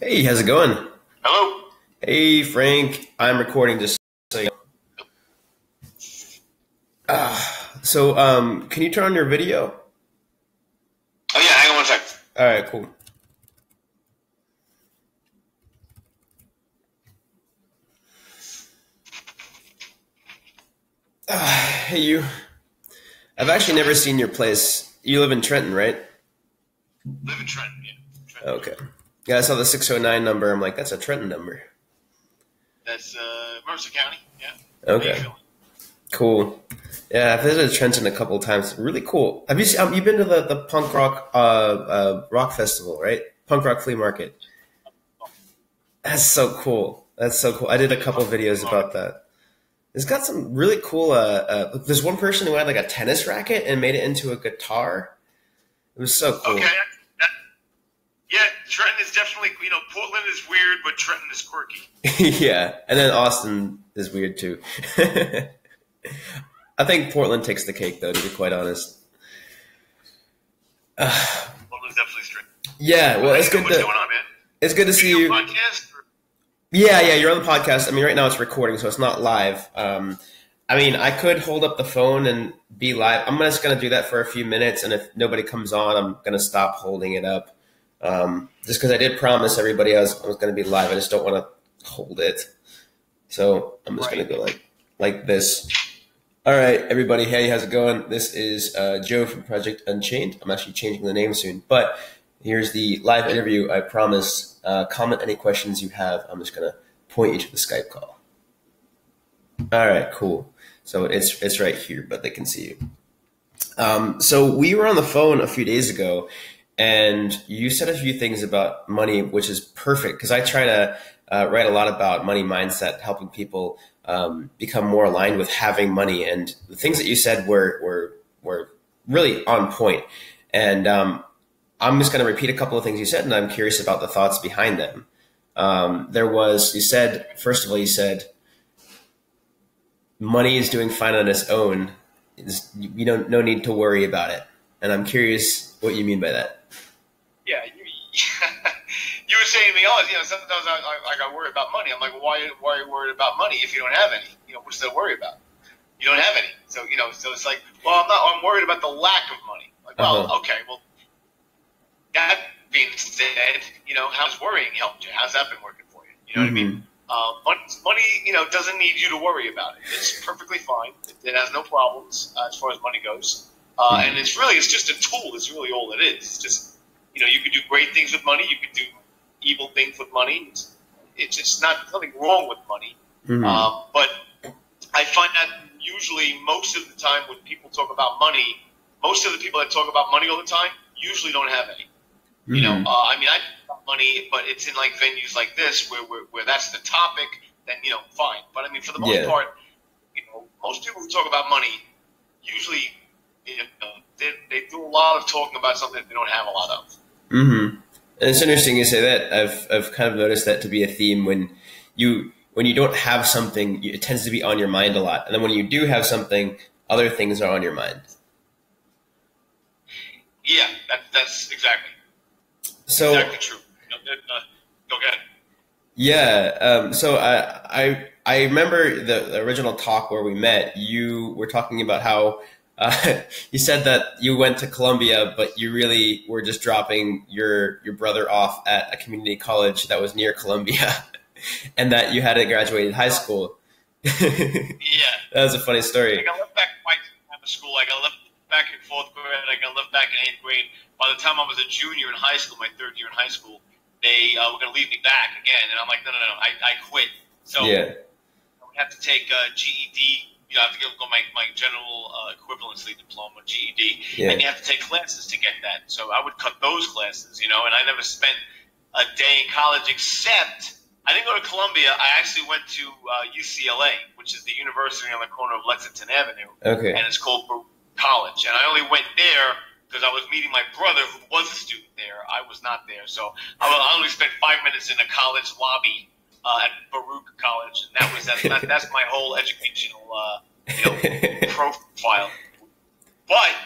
Hey, how's it going? Hello? Hey, Frank. I'm recording just so you can you turn on your video? Oh, yeah, hang on one sec. All right, cool. Hey, you. I've actually never seen your place. You live in Trenton, right? Live in Trenton, yeah. Trenton. Okay. Yeah, I saw the 609 number. I'm like, that's a Trenton number. That's Mercer County, yeah. Okay. Cool. Yeah, I've visited Trenton a couple of times. Really cool. Have you you've been to the punk rock rock festival, right? Punk rock flea market. That's so cool. That's so cool. I did a couple of videos about that. It's got some really cool. There's one person who had like a tennis racket and made it into a guitar. It was so cool. Okay. Yeah, Trenton is definitely, Portland is weird, but Trenton is quirky. Yeah, and then Austin is weird too. I think Portland takes the cake, though, to be quite honest. Portland's definitely strict. Yeah, well, it's good What's to going on, man? it's good to see you. Podcast? Yeah, you're on the podcast. I mean, right now it's recording, so it's not live. I mean, I could hold up the phone and be live. I'm just going to do that for a few minutes, and if nobody comes on, I'm going to stop holding it up. Just because I did promise everybody I was going to be live. I just don't want to hold it. So I'm just going to go like this. All right, everybody. Hey, how's it going? This is Joe from Project Unchained. I'm actually changing the name soon, but here's the live interview. I promise. Comment any questions you have. I'm just going to point you to the Skype call. All right, cool. So it's right here, but they can see you. So we were on the phone a few days ago, and you said a few things about money, which is perfect because I try to write a lot about money mindset, helping people become more aligned with having money. And the things that you said were really on point. And I'm just going to repeat a couple of things you said, and I'm curious about the thoughts behind them. First of all, you said, money is doing fine on its own. You don't no need to worry about it. And I'm curious what you mean by that. Yeah, you were saying to me, sometimes I got worried about money. I'm like, well, why are you worried about money if you don't have any? What's there to worry about? You don't have any. So, so it's like, well, I'm worried about the lack of money. Like, well, okay, well, that being said, how's worrying helped you? How's that been working for you? You know what I mean? Money, doesn't need you to worry about it. It's perfectly fine. It has no problems as far as money goes. And it's just a tool. It's really all it is. It's just, you could do great things with money. You could do evil things with money. It's just nothing wrong with money. But I find that usually most of the time when people talk about money, most of the people that talk about money all the time usually don't have any. I talk about money, but it's in like venues like this where that's the topic, then, fine. But I mean, for the most part, most people who talk about money usually, they do a lot of talking about something that they don't have a lot of. And it's interesting you say that. I've kind of noticed that to be a theme when you don't have something, it tends to be on your mind a lot. And then when you do have something, other things are on your mind. Yeah, that's exactly. So exactly true. Go ahead. Yeah. So I remember the original talk where we met. You were talking about how you said that you went to Columbia, but you really were just dropping your brother off at a community college that was near Columbia, and that you hadn't graduated high school. Yeah, that was a funny story. I got left back twice out of school. I got left back in 4th grade. I got left back in 8th grade. By the time I was a junior in high school, my 3rd year in high school, they were going to leave me back again, and I'm like, no, I quit. So I would have to take GED. I have to go my general equivalency diploma, GED, and you have to take classes to get that. So I would cut those classes, and I never spent a day in college except I didn't go to Columbia. I actually went to UCLA, which is the university on the corner of Lexington Avenue, and it's called Baruch College. And I only went there because I was meeting my brother who was a student there. I was not there. So I only spent 5 minutes in the college lobby at Baruch College. And that's my whole educational profile. But,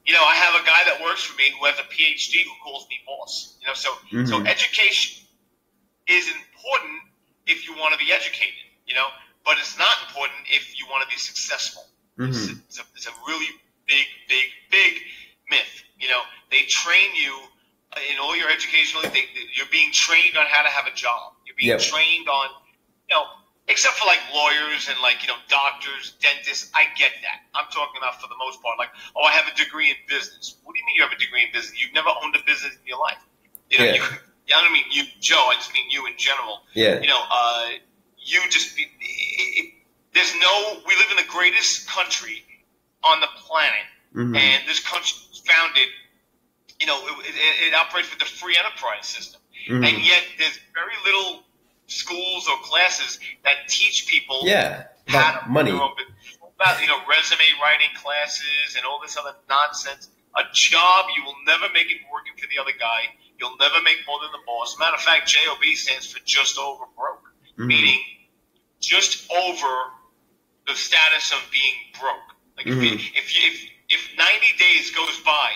I have a guy that works for me who has a PhD who calls me boss. So education is important if you want to be educated, you know, but it's not important if you want to be successful. Mm-hmm. It's a really big myth. You know, they train you in all your educational. You're being trained on how to have a job. You're being trained on, you know, except for like lawyers and like, you know, doctors, dentists. I get that. I'm talking about for the most part, like, oh, I have a degree in business. What do you mean you have a degree in business? You've never owned a business in your life. You know, I don't mean you, Joe. I just mean you in general. Yeah. You know, you just be. We live in the greatest country on the planet, and this country was founded. You know, it operates with the free enterprise system, and yet there's very little schools or classes that teach people how to money. About, you know, resume writing classes and all this other nonsense. A job, you will never make it working for the other guy. You'll never make more than the boss. Matter of fact, JOB stands for just over broke, meaning just over the status of being broke. Like if 90 days goes by,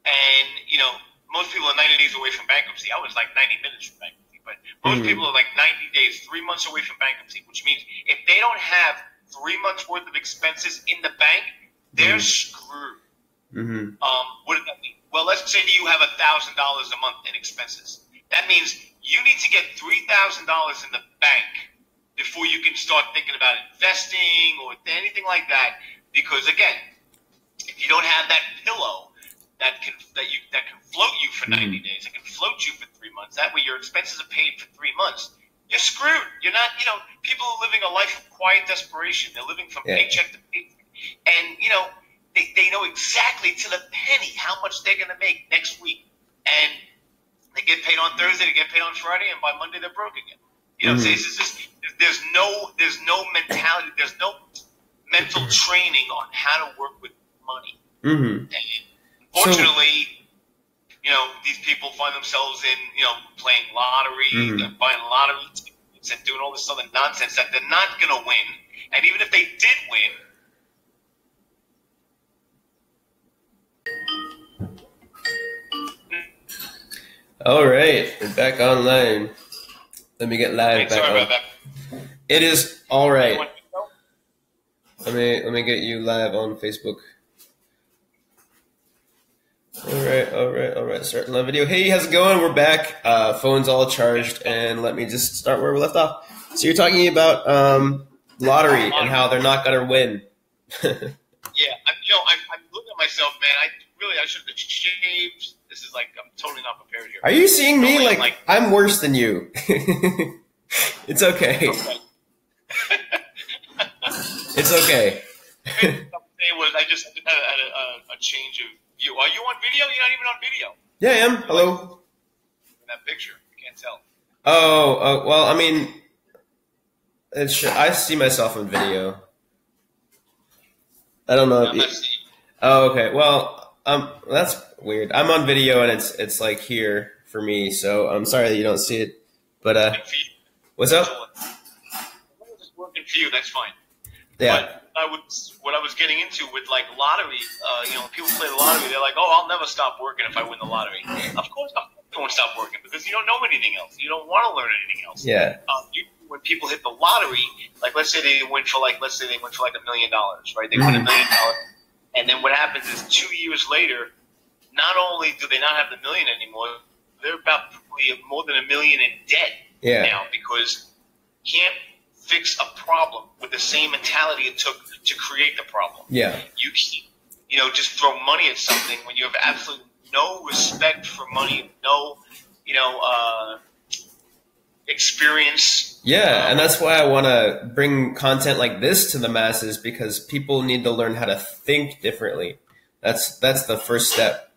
and you know most people are 90 days away from bankruptcy. I was like 90 minutes from bankruptcy, but most people are like 90 days, 3 months away from bankruptcy. Which means if they don't have 3 months worth of expenses in the bank, they're screwed. What does that mean? Well, let's say you have $1,000 a month in expenses. That means you need to get $3,000 in the bank before you can start thinking about investing or anything like that. Because again, if you don't have that pillow that can float you for 90 days, that can float you for 3 months, that way your expenses are paid for 3 months, you're screwed. You're not, you know, people are living a life of quiet desperation. They're living from paycheck to paycheck. And, you know, they know exactly to the penny how much they're going to make next week. And they get paid on Thursday, they get paid on Friday, and by Monday they're broke again. You know what I'm saying? It's just, there's no mentality, there's no mental training on how to work with money. And unfortunately, you know, these people find themselves in, you know, playing lottery, buying lottery tickets and doing all this other nonsense that they're not going to win. And even if they did win, all right, we're back online. Let me get live back on. About that. It is all right. Let me get you live on Facebook. All right. Starting live video. Hey, how's it going? We're back. Phone's all charged, and let me just start where we left off. So you're talking about lottery and how they're not gonna win. I'm looking at myself, man. I should have shaved. This is like I'm totally not prepared here. Are you seeing me like I'm worse than you? It's okay. It's okay. I just had a change of view. Are you on video? You're not even on video. Yeah, I am. Hello. In that picture, you can't tell. Oh, well, I mean, I see myself in video. I don't know. Oh, okay. Well, that's weird. I'm on video and it's like here for me, so I'm sorry that you don't see it. But what's up? It's working for you. That's fine. Yeah. But what I was getting into with like lottery, you know, people play the lottery. They're like, "Oh, I'll never stop working if I win the lottery." Of course, you won't stop working because you don't know anything else. You don't want to learn anything else. Yeah. When people hit the lottery, like let's say they win for like $1 million, right? They win $1 million, and then what happens is 2 years later, not only do they not have the million anymore, they're about probably more than $1 million in debt now because you can't fix a problem with the same mentality it took to create the problem. Yeah, you can't, you know, just throw money at something when you have absolutely no respect for money, no, you know, experience. Yeah, and that's why I want to bring content like this to the masses because people need to learn how to think differently. That's the first step.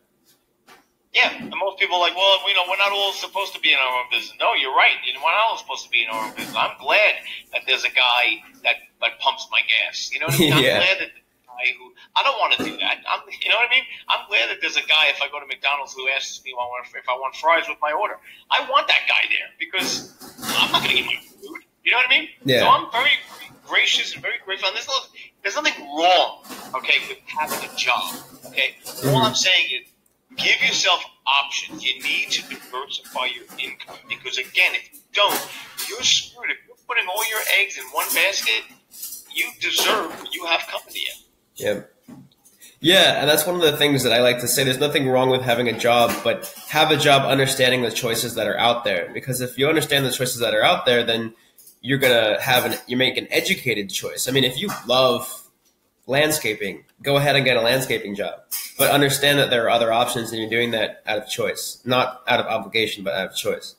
Yeah, and most people are like, well, you know, we're not all supposed to be in our own business. No, you're right. We're not all supposed to be in our own business. I'm glad that there's a guy that pumps my gas. You know what I mean? I'm glad that there's a guy who – I don't want to do that. You know what I mean? I'm glad that there's a guy, if I go to McDonald's, who asks me if I want fries with my order. I want that guy there because I'm not going to get my food. You know what I mean? Yeah. So I'm very gracious and very grateful. And there's nothing wrong, okay, with having a job, okay? All I'm saying is, give yourself options. You need to diversify your income because, again, if you don't, you're screwed. If you're putting all your eggs in one basket, you have company in. Yeah. Yeah, and that's one of the things that I like to say. There's nothing wrong with having a job, but have a job understanding the choices that are out there. Because if you understand the choices that are out there, then you're gonna you make an educated choice. I mean, if you love landscaping, go ahead and get a landscaping job, but understand that there are other options, and you're doing that out of choice, not out of obligation, but out of choice.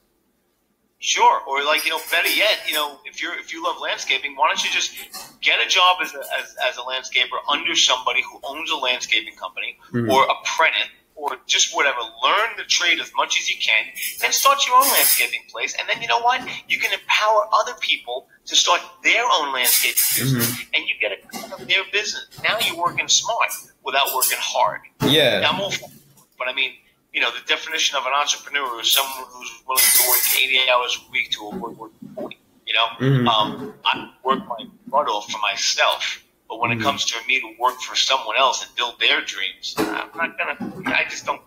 Sure, or like, better yet, if you love landscaping, why don't you just get a job as a landscaper under somebody who owns a landscaping company, or apprentice, or just whatever. Learn the trade as much as you can, and start your own landscaping place. And then you know what? You can empower other people to start their own landscaping business, and you get a cut of their business. Now you're working smart without working hard. Yeah. Now, I'm all for it, but I mean, the definition of an entrepreneur is someone who's willing to work 80 hours a week to avoid working 40. I work my butt off for myself, but when it comes to me to work for someone else and build their dreams, I'm not gonna. I just don't.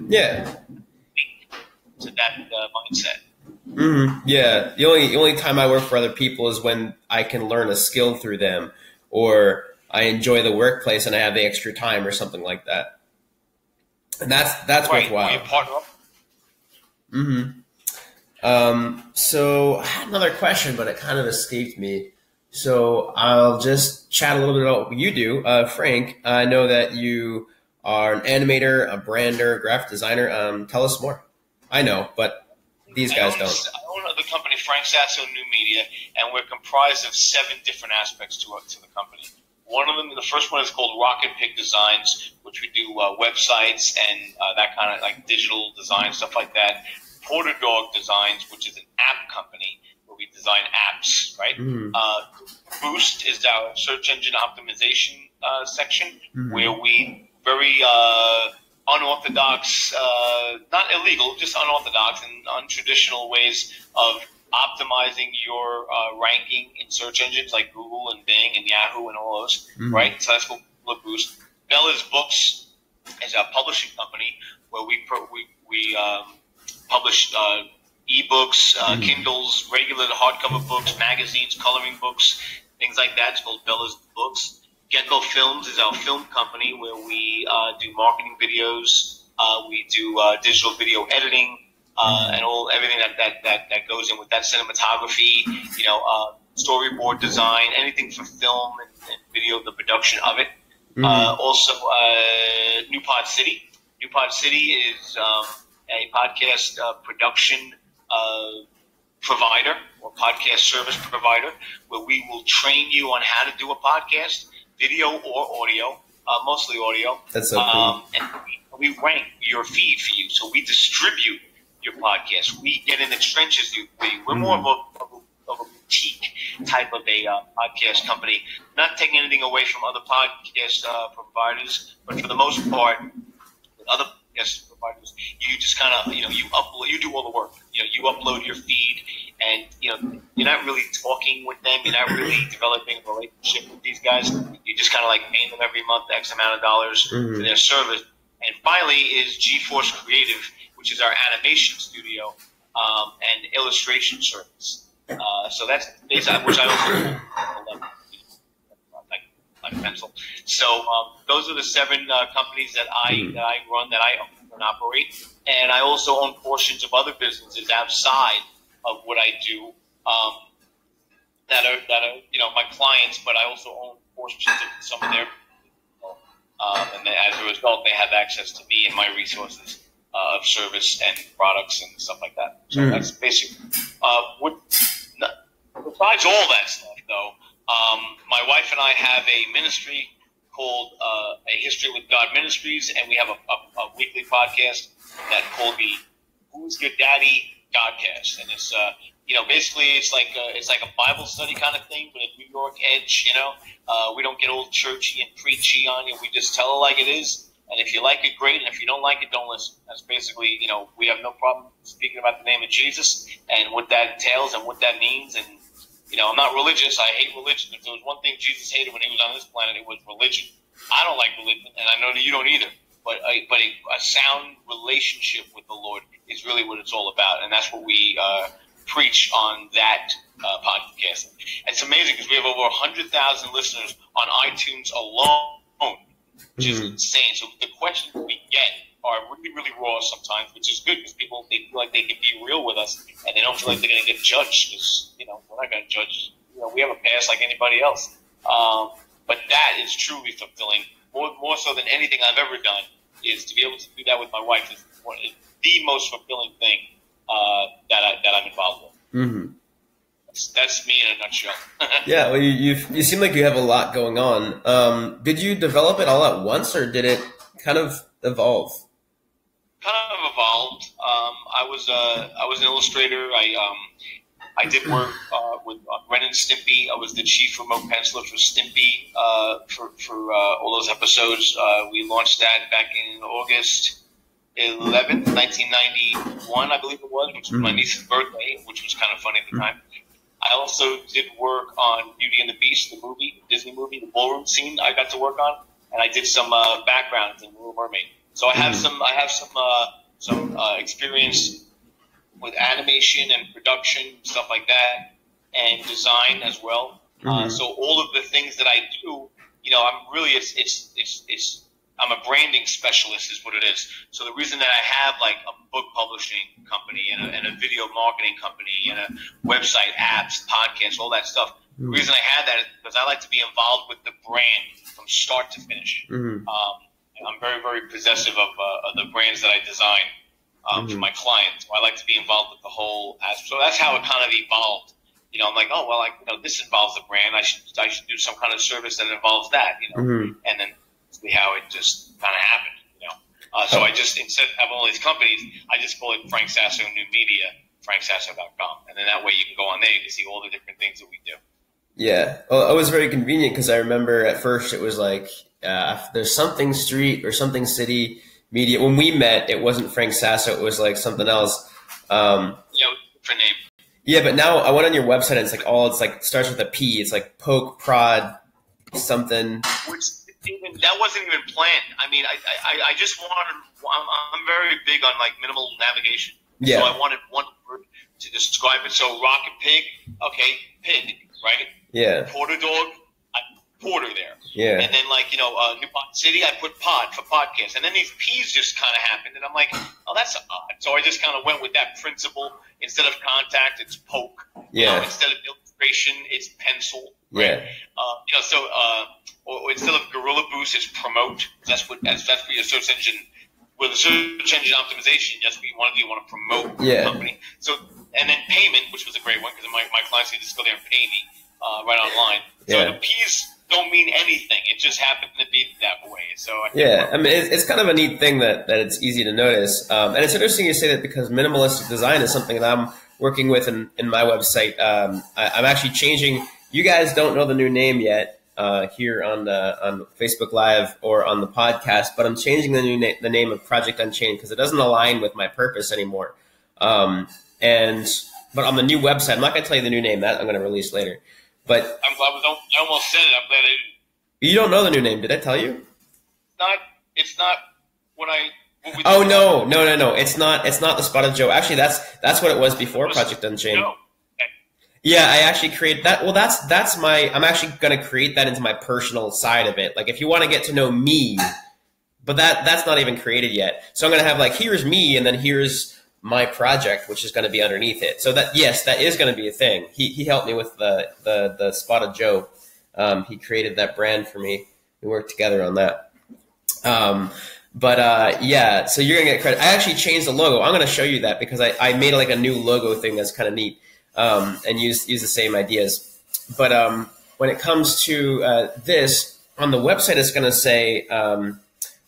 Yeah. To that mindset. Yeah. The only time I work for other people is when I can learn a skill through them, or I enjoy the workplace and I have the extra time or something like that. And that's right. worthwhile. You partner up? So I had another question, but it kind of escaped me. So I'll just chat a little bit about what you do. Frank, I know that you are an animator, a brander, graphic designer. Tell us more. I know, but these guys don't. I own the company Frank Sasso New Media, and we're comprised of 7 different aspects to the company. One of them, the first one is called Rocket Pig Designs, which we do websites and that kind of like digital design, stuff like that. Porter Dog Designs, which is an app company where we design apps, right? Boost is our search engine optimization section, where we very unorthodox, not illegal, just unorthodox and untraditional ways of optimizing your ranking in search engines like Google and Bing and Yahoo and all those, right? So that's what we'll Boost. Bella's Books is our publishing company where we publish ebooks, Kindles, regular hardcover books, magazines, coloring books, things like that. It's called Bella's Books. Gecko Films is our film company where we do marketing videos, we do digital video editing, and everything that goes in with that, cinematography, storyboard design, anything for film and video, the production of it. Also, New Pod City. New Pod City is a podcast production provider or podcast service provider where we will train you on how to do a podcast, video or audio, mostly audio. That's so cool. And we rank your feed for you, so we distribute your podcast. We get in the trenches with you. We're more of a boutique type of a podcast company. Not taking anything away from other podcast providers, but for the most part, with other podcast providers, you just kind of you upload, you do all the work. You upload your feed, and you're not really talking with them. You're not really developing a relationship with these guys. You just kind of like paying them every month X amount of dollars for their service. And finally is GeForce Creative, which is our animation studio and illustration service. So that's basically, which I also like pencil. So those are the 7 companies that I run, that I own and operate, and I also own portions of other businesses outside of what I do that are my clients, but I also own portions of some of their. And as a result, they have access to me and my resources of service and products and stuff like that. So that's basically besides all that stuff, though. My wife and I have a ministry called A History with God Ministries, and we have a weekly podcast that's called the Who's Your Daddy Godcast, and it's basically it's like a Bible study kind of thing, but a New York edge. We don't get old churchy and preachy on you. We just tell it like it is, and if you like it, great, and if you don't like it, don't listen. That's basically we have no problem speaking about the name of Jesus and what that entails and what that means. And I'm not religious. I hate religion. If there was one thing Jesus hated when he was on this planet, it was religion. I don't like religion, and I know that you don't either. But a sound relationship with the Lord is really what it's all about, and that's what we preach on that podcast. And it's amazing because we have over 100,000 listeners on iTunes alone, which is insane. So the questions we get are really, really raw sometimes, which is good because people, they feel like they can be real with us and they don't feel like they're going to get judged because, we're not going to judge. We have a past like anybody else. But that is truly fulfilling, more so than anything I've ever done, is to be able to do that with my wife is the most fulfilling thing that I'm involved with. Mm-hmm. That's me in a nutshell. Yeah, well, you seem like you have a lot going on. Did you develop it all at once, or did it kind of evolve? Kind of evolved. I was an illustrator. I did work with Ren and Stimpy. I was the chief remote penciler for Stimpy for all those episodes. We launched that back in August 11th, 1991, I believe it was, which was my niece's birthday, which was kind of funny at the time. I also did work on Beauty and the Beast, the movie, Disney movie, the ballroom scene I got to work on, and I did some backgrounds in Little Mermaid. So I have some experience with animation and production, stuff like that, and design as well. So all of the things that I do, I'm really I'm a branding specialist is what it is. So the reason that I have like a book publishing company and a video marketing company and a website, apps, podcasts, all that stuff, the reason I have that is because I like to be involved with the brand from start to finish. I'm very, very possessive of the brands that I design for my clients. So I like to be involved with the whole aspect. So that's how it kind of evolved. I'm like, oh, well, this involves the brand. I should do some kind of service that involves that, and then how it just kind of happened, So I just, instead of having all these companies, I just call it Frank Sasso New Media, franksasso.com. And then that way you can go on there, you can see all the different things that we do. Yeah. Well, it was very convenient because I remember at first it was like, there's something street or something city media. When we met, it wasn't Frank Sasso. It was like something else. Different name. Yeah, but now I went on your website and it's like starts with a P. It's like poke, prod, something. That wasn't even planned. I mean, I just wanted. I'm very big on like minimal navigation. Yeah. So I wanted one word to describe it. So rocket pig. Okay, pig. Right. Yeah. Porter dog. I put porter there. Yeah. And then New Pot City, I put pod for podcast. And then these P's just kind of happened, and I'm like, oh, that's odd. So I just kind of went with that principle. Instead of contact, it's poke. Yeah. Instead of illustration, it's pencil. Right? Yeah. Or instead of Gorilla Boost, it's promote. That's for your search engine. With the search engine optimization, that's what you want to do. You want to promote the company. So, and then payment, which was a great one because my clients can just go there and pay me right online. So the P's don't mean anything. It just happened to be that way. So I mean, it's kind of a neat thing that it's easy to notice. And it's interesting you say that because minimalistic design is something that I'm working with in my website. I'm actually changing. You guys don't know the new name yet. Here on Facebook Live or on the podcast, but I'm changing the name of Project Unchained because it doesn't align with my purpose anymore. But on the new website, I'm not going to tell you the new name that I'm going to release later. But I'm glad I almost said it. I'm glad I didn't. You don't know the new name, did I tell you? It's not what I. Oh no! It's not the Spotted Joe. Actually, that's what it was before Project Unchained. No. Yeah, I actually created that. Well, that's my. I'm actually going to create that into my personal side of it. Like, if you want to get to know me, but that's not even created yet. So I'm going to have like, here's me, and then here's my project, which is going to be underneath it. So that is going to be a thing. He helped me with the Spotted Joe. He created that brand for me. We worked together on that. So you're going to get credit. I actually changed the logo. I'm going to show you that because I made like a new logo thing that's kind of neat. And use the same ideas. But when it comes to this, on the website it's going to say,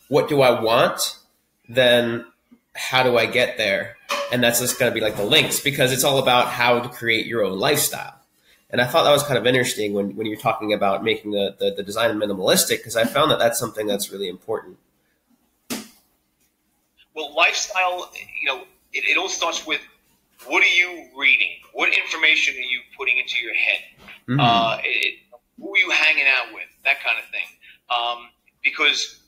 what do I want? Then how do I get there? And that's just going to be like the links because it's all about how to create your own lifestyle. And I thought that was kind of interesting when you're talking about making the design minimalistic because I found that that's something that's really important. Well, lifestyle, it all starts with what are you reading? What information are you putting into your head? Who are you hanging out with? That kind of thing. Because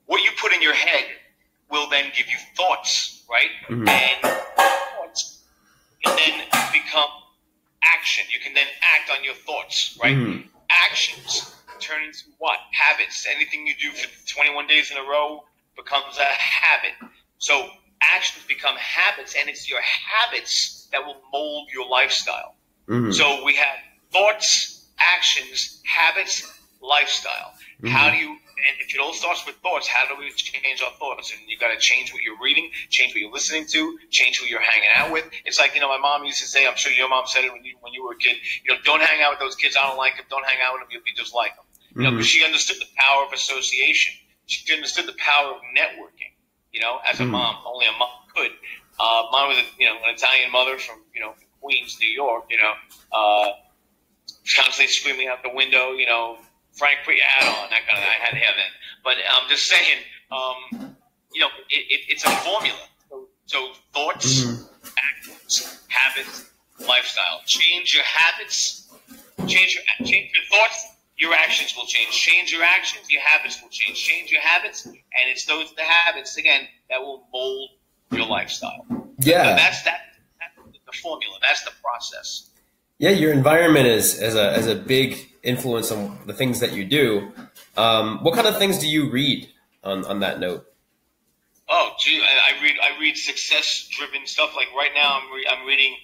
what you put in your head will then give you thoughts, right? And thoughts function. You can then act on your thoughts, right? Mm-hmm. Actions turn into what? Habits. Anything you do for 21 days in a row becomes a habit. So actions become habits, and it's your habits that will mold your lifestyle. Mm-hmm. So we have thoughts, actions, habits, lifestyle. Mm-hmm. How do you, and if it all starts with thoughts, how do we change our thoughts? And you got to change what you're reading, change what you're listening to, change who you're hanging out with. It's like, my mom used to say, I'm sure your mom said it when you were a kid, don't hang out with those kids. I don't like them. Don't hang out with them. You'll be just like them. Because she understood the power of association. She understood the power of networking, as a mom. Only a mom could. Mine was, an Italian mother from, Queens, New York, constantly screaming out the window, Frank, put your hat on, that kind of thing. I had hair then. But I'm just saying, it's a formula. So thoughts, actions, habits, lifestyle. Change your habits, change your thoughts, your actions will change. Change your actions, your habits will change. Change your habits, and it's the habits, again, that will mold your lifestyle. Yeah. So that's the formula. That's the process. Yeah, your environment is a big influence on the things that you do. What kind of things do you read on that note? Oh, gee, I read success-driven stuff. Like right now, I'm reading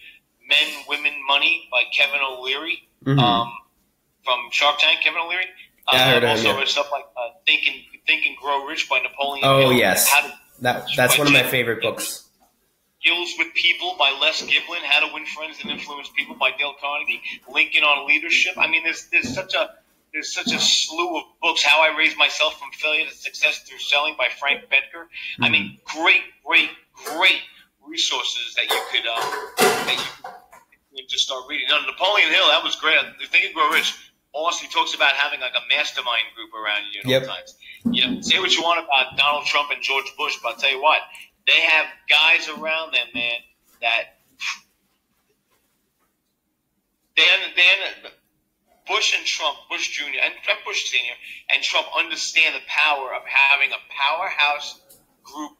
Men, Women, Money by Kevin O'Leary from Shark Tank. Kevin O'Leary. Yeah, I heard of him. Also read stuff like Think and Grow Rich by Napoleon Hill. Oh, yes. That's one of my favorite books. Skills with People by Les Giblin, How to Win Friends and Influence People by Dale Carnegie, Lincoln on Leadership. I mean, there's such a slew of books. How I Raised Myself from Failure to Success Through Selling by Frank Bettger. I mean, great resources that you could just start reading. Now, Napoleon Hill, that was great. Think and Grow Rich. Also, he talks about having like a mastermind group around you at all times. Say what you want about Donald Trump and George Bush, but I'll tell you what. They have guys around them, man, that Bush and Trump, Bush Jr. and Bush Sr. and Trump understand the power of having a powerhouse group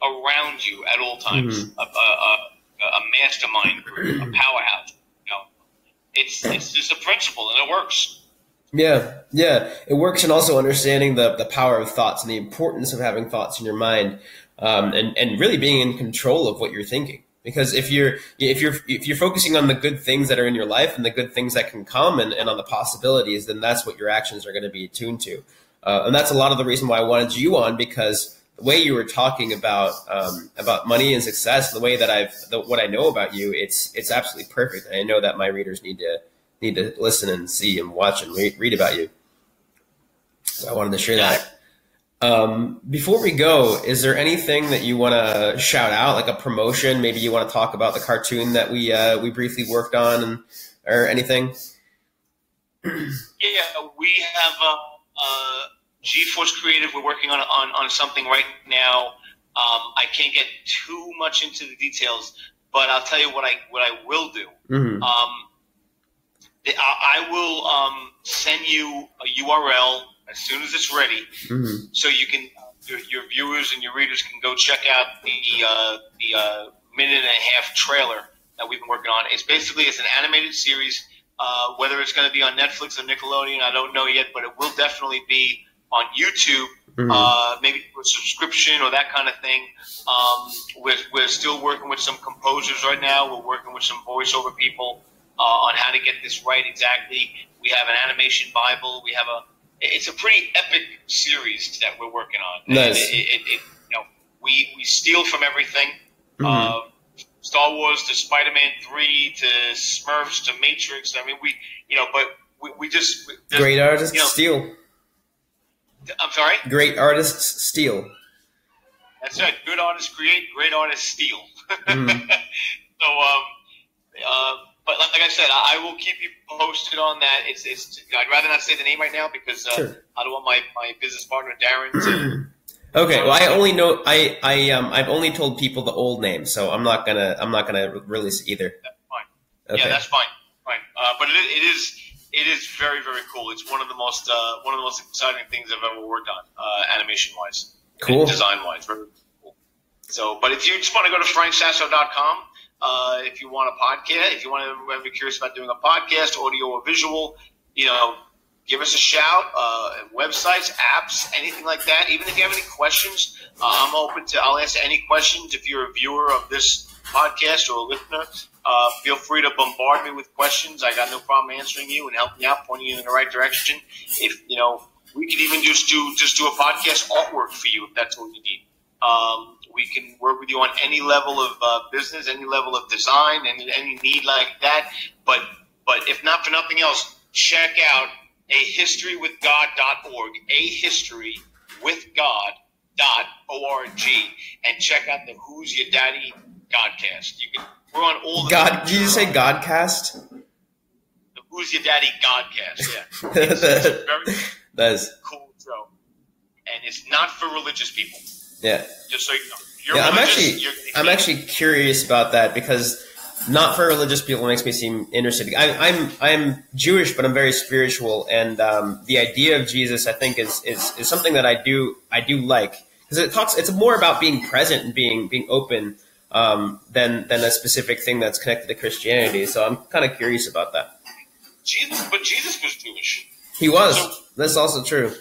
around you at all times, a mastermind group, a powerhouse. It's just a principle, and it works. Yeah, it works, and also understanding the power of thoughts and the importance of having thoughts in your mind. And really being in control of what you're thinking, because if you're focusing on the good things that are in your life and the good things that can come and on the possibilities, then that's what your actions are going to be attuned to. And that's a lot of the reason why I wanted you on, because the way you were talking about money and success, the way that what I know about you, it's absolutely perfect. And I know that my readers need to listen and see and watch and read about you. So I wanted to share that. Before we go, is there anything that you want to shout out, like a promotion? Maybe you want to talk about the cartoon that we briefly worked on, or anything? Yeah, we have GeForce Creative. We're working on something right now. I can't get too much into the details, but I'll tell you what I will do. I will send you a URL as soon as it's ready, so you can your viewers and your readers can go check out the minute and a half trailer that we've been working on. It's an animated series. Whether it's going to be on Netflix or Nickelodeon, I don't know yet, but it will definitely be on YouTube. Maybe for a subscription or that kind of thing. We're still working with some composers right now. We're working with some voiceover people on how to get this right exactly. We have an animation Bible. It's a pretty epic series that we're working on. Nice. We steal from everything. Star Wars to Spider-Man 3 to Smurfs to Matrix. I mean, we just great artists steal. I'm sorry? Great artists steal. That's right. Good artists create, great artists steal. But like I said, I will keep you posted on that. I'd rather not say the name right now because sure. I don't want my business partner Darren to. Okay, well, I only know I've only told people the old name, so I'm not gonna release it either. That's fine. Okay. Yeah, that's fine. But it is very, very cool. It's one of the most exciting things I've ever worked on, animation wise, cool, design wise. Very cool. So, but if you just want to go to franksasso.com, If you want a podcast, if you want to be curious about doing a podcast, audio or visual, give us a shout. Websites, apps, anything like that. Even if you have any questions, I'm open to. I'll answer any questions. If you're a viewer of this podcast or a listener, feel free to bombard me with questions. I got no problem answering you and helping you out, pointing you in the right direction. If we could even just do a podcast artwork for you if that's what you need. We can work with you on any level of business, any level of design, any need like that. But if not for nothing else, check out ahistorywithgod.org, ahistorywithgod.org, and check out the Who's Your Daddy Godcast. We're on all the God. Did you say Godcast? The Who's Your Daddy Godcast. Yeah, it's a very that's cool show, and it's not for religious people. Yeah. Just so you know. You're I'm actually curious about that because not for religious people makes me seem interested. I'm Jewish, but I'm very spiritual, and the idea of Jesus, I think, is something that I do like because it's more about being present and being open than a specific thing that's connected to Christianity. So I'm kind of curious about that. Jesus was Jewish. He was. So, that's also true.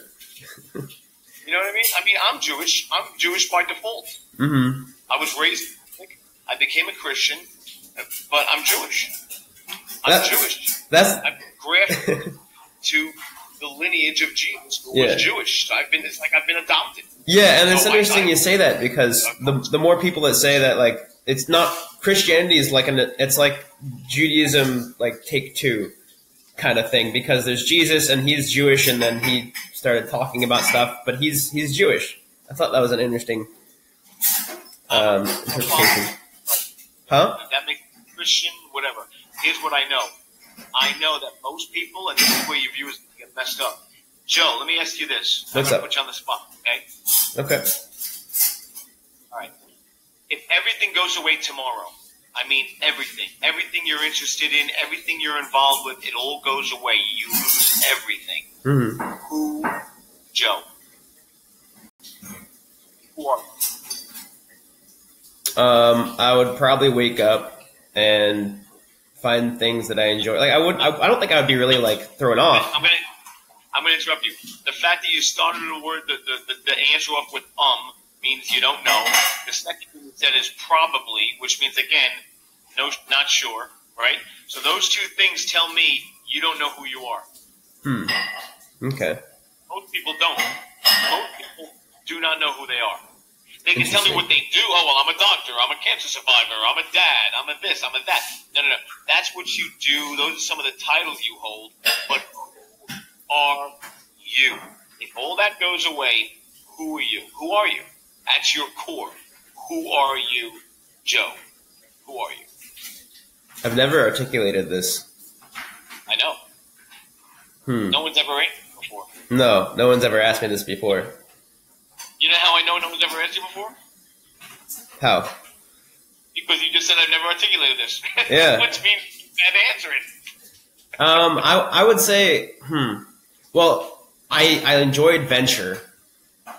You know what I mean? I mean, I'm Jewish. I'm Jewish by default. Mm-hmm. I was raised Catholic. I became a Christian, but I'm Jewish. I'm I'm grafted to the lineage of Jesus, who was Jewish. So it's like I've been adopted. Yeah, and it's interesting you say that because the more people that say that, like, it's not Christianity is it's like Judaism, like take two kind of thing, because there's Jesus and he's Jewish, and then he started talking about stuff, but he's Jewish. I thought that was an interesting interpretation. Huh? That makes Christian, whatever. Here's what I know. I know that most people, and this is where your viewers get messed up. Joe, let me ask you this. What's I'm up? going to put you on the spot, okay? Okay. All right. If everything goes away tomorrow, I mean everything you're interested in, everything you're involved with, it all goes away. You lose everything. Mm-hmm. Who, Joe? Who are you? I would probably wake up and find things that I enjoy. Like I don't think I would be really like thrown off. I'm gonna interrupt you. The fact that you started the word, the answer off with means you don't know. The second thing you said is probably, which means again, no, not sure, right? So those two things tell me you don't know who you are. Okay. Most people don't. Most people do not know who they are. They can tell me what they do. Oh, well, I'm a doctor. I'm a cancer survivor. I'm a dad. I'm a this. I'm a that. No. That's what you do. Those are some of the titles you hold. But who are you? If all that goes away, who are you? Who are you? At your core, who are you, Joe? Who are you? I've never articulated this. I know. No one's ever asked me before. No one's ever asked me this before. You know how I know no one's ever asked you before? How? Because you just said I've never articulated this. Yeah. Which means you can't answer it. I would say, well, I enjoy adventure,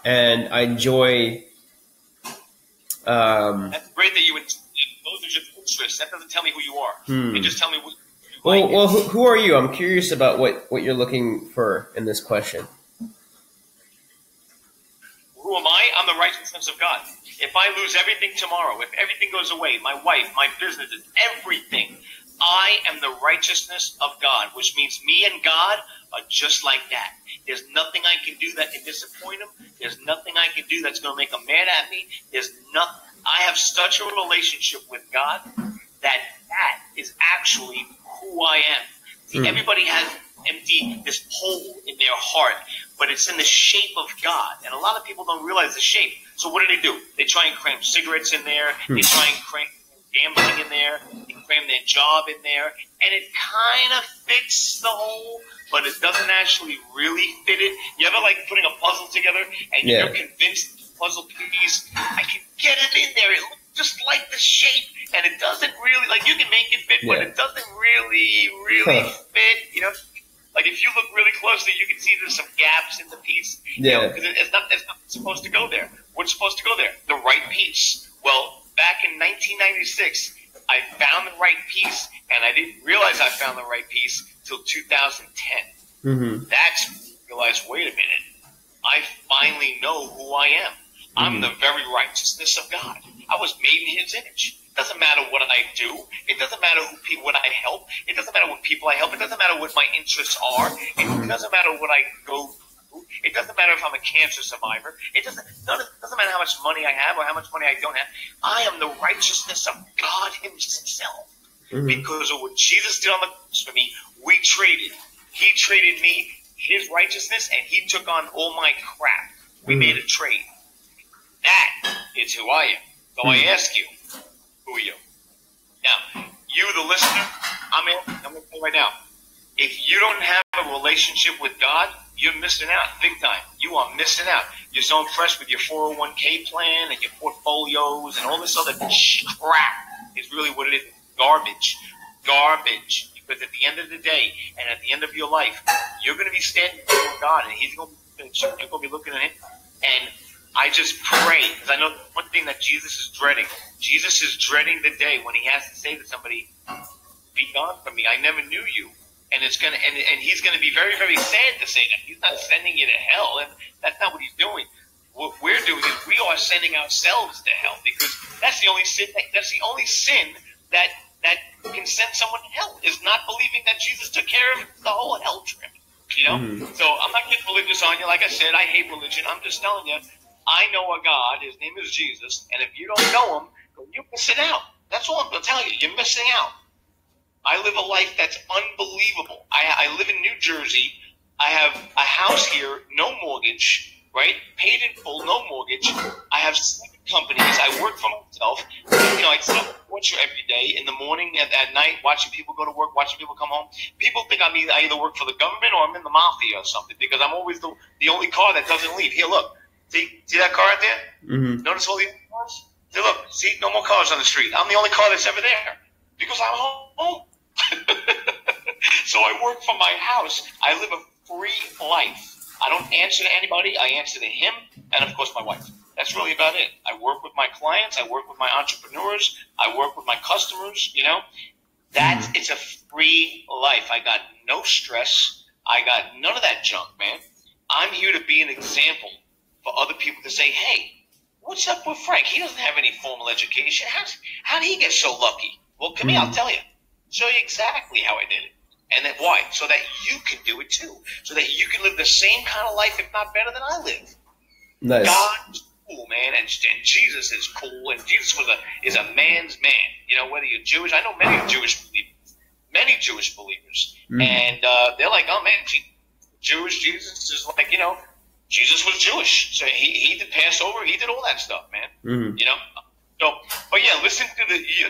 and I enjoy. That's great that you would. Those are just interests. That doesn't tell me who you are. It just tell me what. Well, who are you? I'm curious about what you're looking for in this question. Who am I? I'm the righteousness of God. If I lose everything tomorrow, if everything goes away, my wife, my businesses, everything, I am the righteousness of God, which means me and God are just like that. There's nothing I can do that can disappoint him. There's nothing I can do that's going to make him mad at me. There's nothing. I have such a relationship with God that is actually who I am. See, everybody has this hole in their heart, but it's in the shape of God. And a lot of people don't realize the shape. So what do? They try and cram cigarettes in there. They try and cram gambling in there. They cram their job in there. And it kind of fits the hole, but it doesn't actually really fit it. You ever like putting a puzzle together and you're convinced the puzzle piece, I can get it in there. It looks just like the shape. And it doesn't really, like you can make it fit, but it doesn't really fit, you know? Like if you look really closely, you can see there's some gaps in the piece. Yeah. Because it's not supposed to go there. What's supposed to go there? The right piece. Well, back in 1996, I found the right piece, and I didn't realize I found the right piece till 2010. Mm-hmm. That's when I realized, wait a minute, I finally know who I am. I'm the very righteousness of God. I was made in His image. It doesn't matter what I do. It doesn't matter what I help. It doesn't matter what people I help. It doesn't matter what my interests are. It doesn't matter what I go through. It doesn't matter if I'm a cancer survivor. It doesn't matter how much money I have or how much money I don't have. I am the righteousness of God Himself. Because of what Jesus did on the cross for me, we traded. He traded me His righteousness, and He took on all my crap. We made a trade. That is who I am. So I ask you, who are you? Now, you, the listener, I'm going to tell you right now, if you don't have a relationship with God, you're missing out big time. You are missing out. You're so impressed with your 401k plan and your portfolios and all this other crap is really what it is. Garbage. Garbage. Because at the end of the day and at the end of your life, you're going to be standing before God, and He's going to be looking at Him. And I just pray, because I know one thing that Jesus is dreading. Jesus is dreading the day when He has to say to somebody, "Be gone from me. I never knew you." And it's gonna, and He's going to be very, very sad to say that. He's not sending you to hell, and that's not what He's doing. What we're doing is we are sending ourselves to hell, because that's the only sin. That's the only sin that can send someone to hell, is not believing that Jesus took care of the whole hell trip. You know. So I'm not getting religious on you. Like I said, I hate religion. I'm just telling you. I know a God. His name is Jesus. And if you don't know Him, you're missing out. That's all I'm going to tell you. You're missing out. I live a life that's unbelievable. I live in New Jersey. I have a house here, no mortgage, right? Paid in full, no mortgage. I have 7 companies. I work for myself. You know, I sit up watch every day, in the morning, at night, watching people go to work, watching people come home. People think I either work for the government or I'm in the mafia or something, because I'm always the only car that doesn't leave. Here, look. See that car out there? Notice all the other cars? See, look. See, no more cars on the street. I'm the only car that's ever there because I'm home. So I work from my house. I live a free life. I don't answer to anybody. I answer to Him and, of course, my wife. That's really about it. I work with my clients. I work with my entrepreneurs. I work with my customers, you know. It's a free life. I got no stress. I got none of that junk, man. I'm here to be an example for other people to say, hey, what's up with Frank? He doesn't have any formal education. How did he get so lucky? Well, come here, I'll tell you. Show you exactly how I did it. And then why? So that you can do it too. So that you can live the same kind of life, if not better than I live. Nice. God's cool, man, and Jesus is cool, and Jesus is a man's man. You know, whether you're Jewish, I know many Jewish believers. And they're like, oh man, Jewish Jesus is like, you know, Jesus was Jewish, so he did Passover, he did all that stuff, man. You know, so but yeah, listen to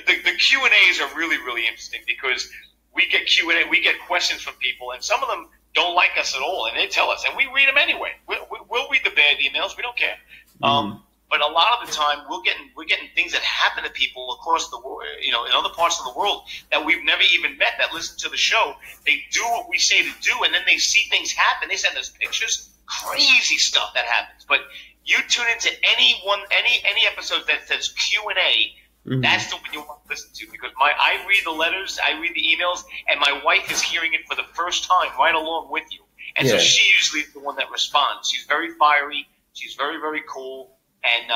the Q&As are really, really interesting, because we get Q&A, we get questions from people, and some of them don't like us at all, and they tell us, and we read them anyway. We'll read the bad emails, we don't care. But a lot of the time, we're getting things that happen to people across the world, you know, in other parts of the world that we've never even met, that listen to the show. They do what we say to do, and then they see things happen. They send us pictures. Crazy stuff that happens. But you tune into any episode that says Q&A, that's the one you want to listen to, because I read the letters, I read the emails, and my wife is hearing it for the first time right along with you. And so she usually is the one that responds. She's very fiery. She's very, very cool. And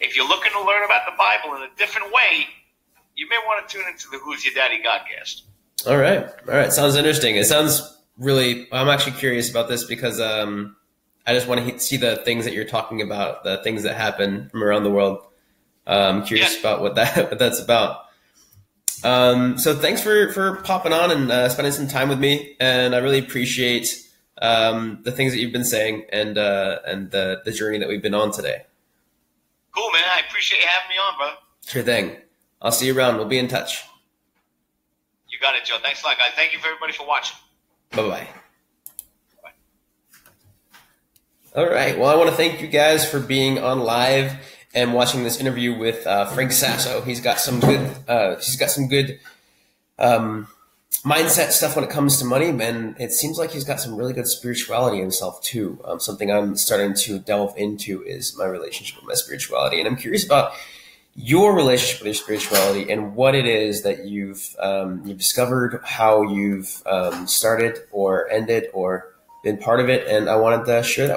if you're looking to learn about the Bible in a different way, you may want to tune into the Who's Your Daddy Godcast. All right. Sounds interesting. It sounds really – I'm actually curious about this, because I just want to see the things that you're talking about, the things that happen from around the world. I'm curious about what that's about. So thanks for popping on and spending some time with me. And I really appreciate the things that you've been saying and the journey that we've been on today. Cool, man. I appreciate you having me on, brother. Sure thing. I'll see you around. We'll be in touch. You got it, Joe. Thanks a lot, guys. Thank you for everybody for watching. Bye-bye. All right. Well, I want to thank you guys for being on live and watching this interview with Frank Sasso. He's got some good mindset stuff when it comes to money, man. It seems like he's got some really good spirituality himself too. Something I'm starting to delve into is my relationship with my spirituality, and I'm curious about your relationship with your spirituality and what it is that you've discovered, how you've started or ended or been part of it. And I wanted to share that